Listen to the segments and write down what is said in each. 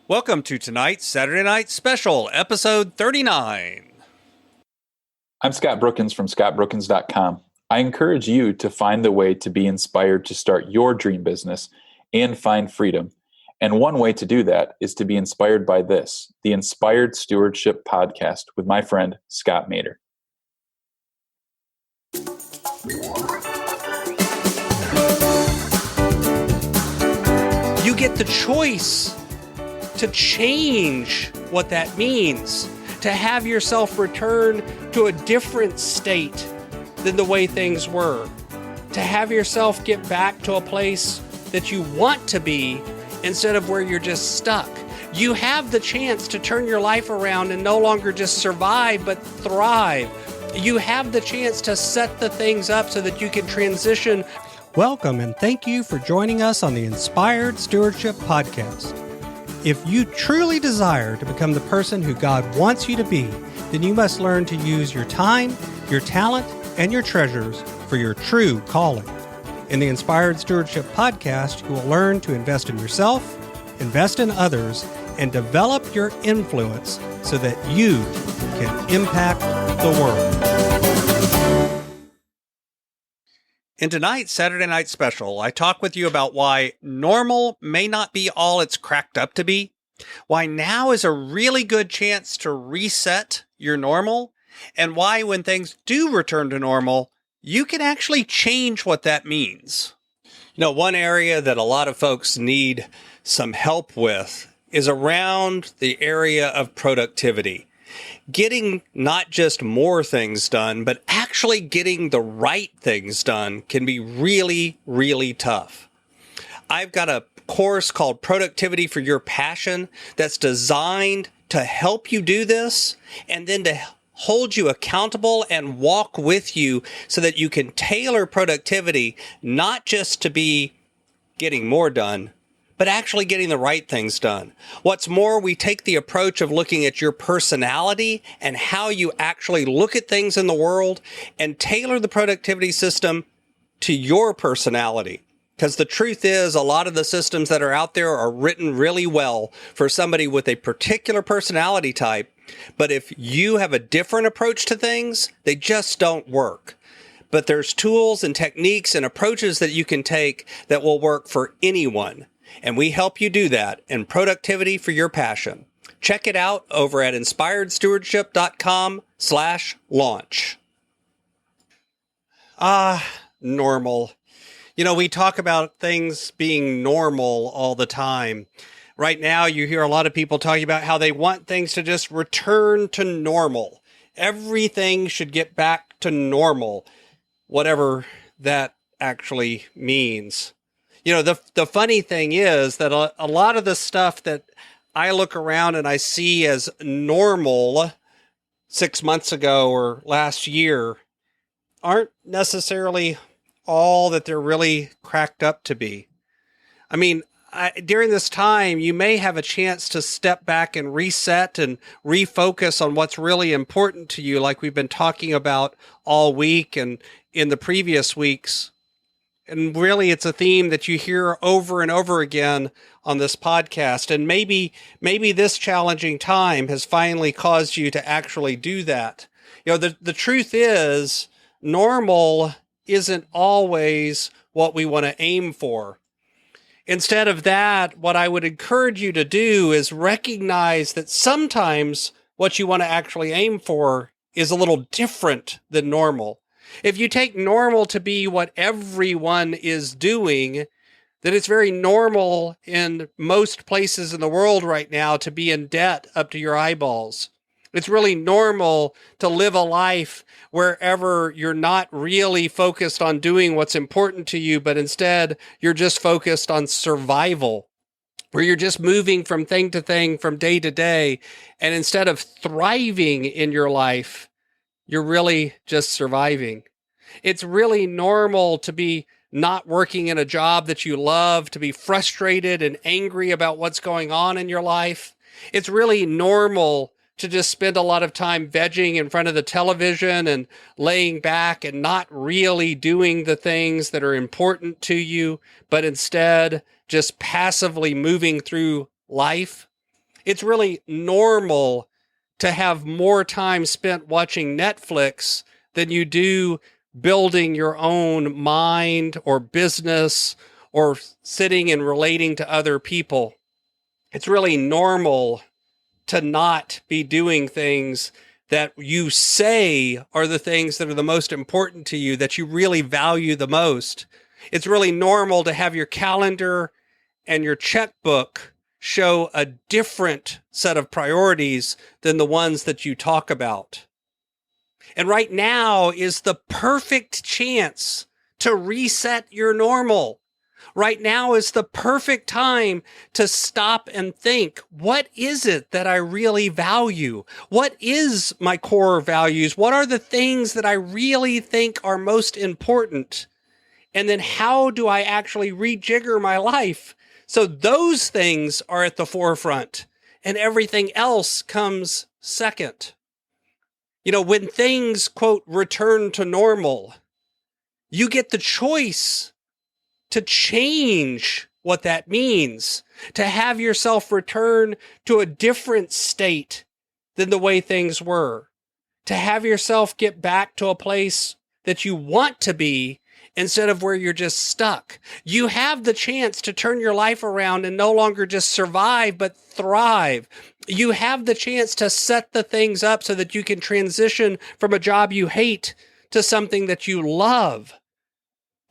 Welcome to tonight's Saturday Night Special, episode 39. I'm Scott Brookins from scottbrookins.com. I encourage you to find the way to be inspired to start your dream business and find freedom. And one way to do that is to be inspired by this, the Inspired Stewardship podcast with my friend, Scott Mader. You get the choice to change what that means, to have yourself return to a different state than the way things were, to have yourself get back to a place that you want to be instead of where you're just stuck. You have the chance to turn your life around and no longer just survive, but thrive. You have the chance to set the things up so that you can transition. Welcome and thank you for joining us on the Inspired Stewardship podcast. If you truly desire to become the person who God wants you to be, then you must learn to use your time, your talent, and your treasures for your true calling. In the Inspired Stewardship podcast, you will learn to invest in yourself, invest in others, and develop your influence so that you can impact the world. In tonight's Saturday Night Special, I talk with you about why normal may not be all it's cracked up to be, why now is a really good chance to reset your normal, and why when things do return to normal, you can actually change what that means. You know, one area that a lot of folks need some help with is around the area of productivity. Getting not just more things done, but actually getting the right things done can be really, really tough. I've got a course called Productivity for Your Passion that's designed to help you do this and then to hold you accountable and walk with you so that you can tailor productivity not just to be getting more done, but actually getting the right things done. What's more, we take the approach of looking at your personality and how you actually look at things in the world and tailor the productivity system to your personality. Because the truth is, a lot of the systems that are out there are written really well for somebody with a particular personality type. But if you have a different approach to things, they just don't work. But there's tools and techniques and approaches that you can take that will work for anyone. And we help you do that in Productivity for Your Passion. Check it out over at inspiredstewardship.com/launch. Normal. You know, we talk about things being normal all the time. Right now, you hear a lot of people talking about how they want things to just return to normal. Everything should get back to normal, whatever that actually means. You know, the funny thing is that a lot of the stuff that I look around and I see as normal 6 months ago or last year aren't necessarily all that they're really cracked up to be. I mean, during this time, you may have a chance to step back and reset and refocus on what's really important to you, like we've been talking about all week and in the previous weeks. And really, it's a theme that you hear over and over again on this podcast. And maybe this challenging time has finally caused you to actually do that. You know, the truth is, normal isn't always what we want to aim for. Instead of that, what I would encourage you to do is recognize that sometimes what you want to actually aim for is a little different than normal. If you take normal to be what everyone is doing, then it's very normal in most places in the world right now to be in debt up to your eyeballs. It's really normal to live a life wherever you're not really focused on doing what's important to you, but instead you're just focused on survival, where you're just moving from thing to thing, from day to day. And instead of thriving in your life, you're really just surviving. It's really normal to be not working in a job that you love, to be frustrated and angry about what's going on in your life. It's really normal to just spend a lot of time vegging in front of the television and laying back and not really doing the things that are important to you, but instead just passively moving through life. It's really normal to have more time spent watching Netflix than you do building your own mind or business or sitting and relating to other people. It's really normal to not be doing things that you say are the things that are the most important to you, that you really value the most. It's really normal to have your calendar and your checkbook show a different set of priorities than the ones that you talk about. And right now is the perfect chance to reset your normal. Right now is the perfect time to stop and think, what is it that I really value? What is my core values? What are the things that I really think are most important? And then how do I actually rejigger my life so those things are at the forefront and everything else comes second? You know, when things, quote, return to normal, you get the choice to change what that means, to have yourself return to a different state than the way things were, to have yourself get back to a place that you want to be instead of where you're just stuck. You have the chance to turn your life around and no longer just survive, but thrive. You have the chance to set the things up so that you can transition from a job you hate to something that you love.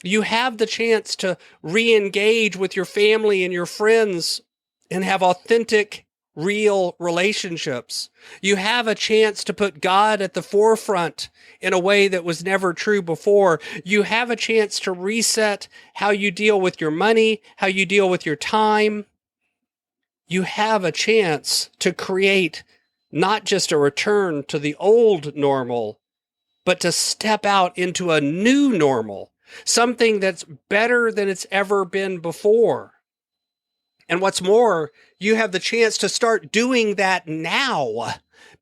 You have the chance to re-engage with your family and your friends and have authentic, real relationships. You have a chance to put God at the forefront in a way that was never true before. You have a chance to reset how you deal with your money, how you deal with your time. You have a chance to create not just a return to the old normal, but to step out into a new normal. Something that's better than it's ever been before. And what's more, you have the chance to start doing that now,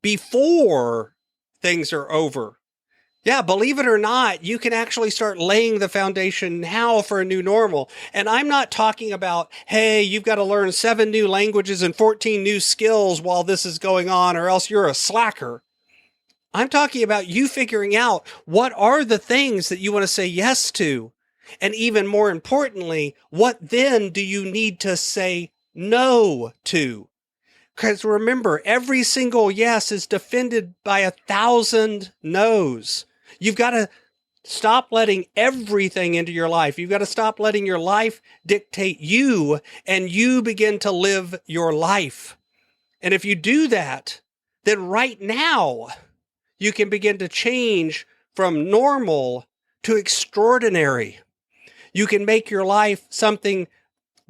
before things are over. Yeah, believe it or not, you can actually start laying the foundation now for a new normal. And I'm not talking about, hey, you've got to learn 7 new languages and 14 new skills while this is going on, or else you're a slacker. I'm talking about you figuring out what are the things that you want to say yes to. And even more importantly, what then do you need to say no to? Because remember, every single yes is defended by 1,000 no's. You've got to stop letting everything into your life. You've got to stop letting your life dictate you, and you begin to live your life. And if you do that, then right now, you can begin to change from normal to extraordinary. You can make your life something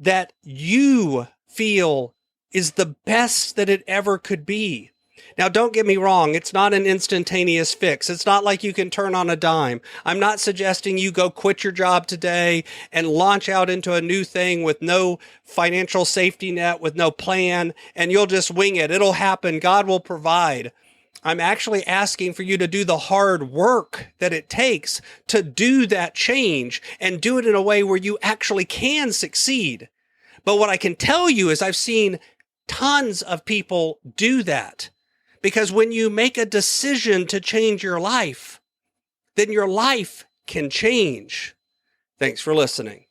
that you feel is the best that it ever could be. Now, don't get me wrong. It's not an instantaneous fix. It's not like you can turn on a dime. I'm not suggesting you go quit your job today and launch out into a new thing with no financial safety net, with no plan, and you'll just wing it. It'll happen. God will provide. I'm actually asking for you to do the hard work that it takes to do that change and do it in a way where you actually can succeed. But what I can tell you is I've seen tons of people do that, because when you make a decision to change your life, then your life can change. Thanks for listening.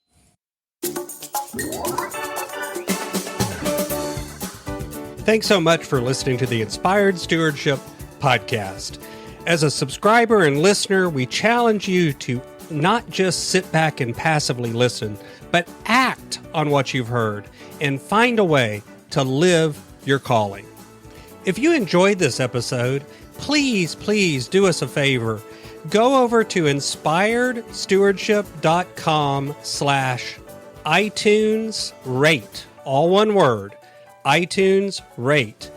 Thanks so much for listening to the Inspired Stewardship podcast. As a subscriber and listener, we challenge you to not just sit back and passively listen, but act on what you've heard and find a way to live your calling. If you enjoyed this episode, please do us a favor. Go over to inspiredstewardship.com/iTunes rate, all one word, iTunes rate.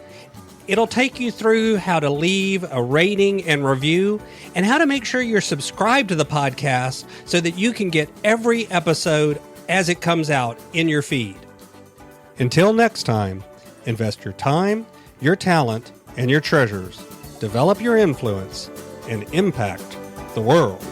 It'll take you through how to leave a rating and review and how to make sure you're subscribed to the podcast so that you can get every episode as it comes out in your feed. Until next time, invest your time, your talent, and your treasures. Develop your influence and impact the world.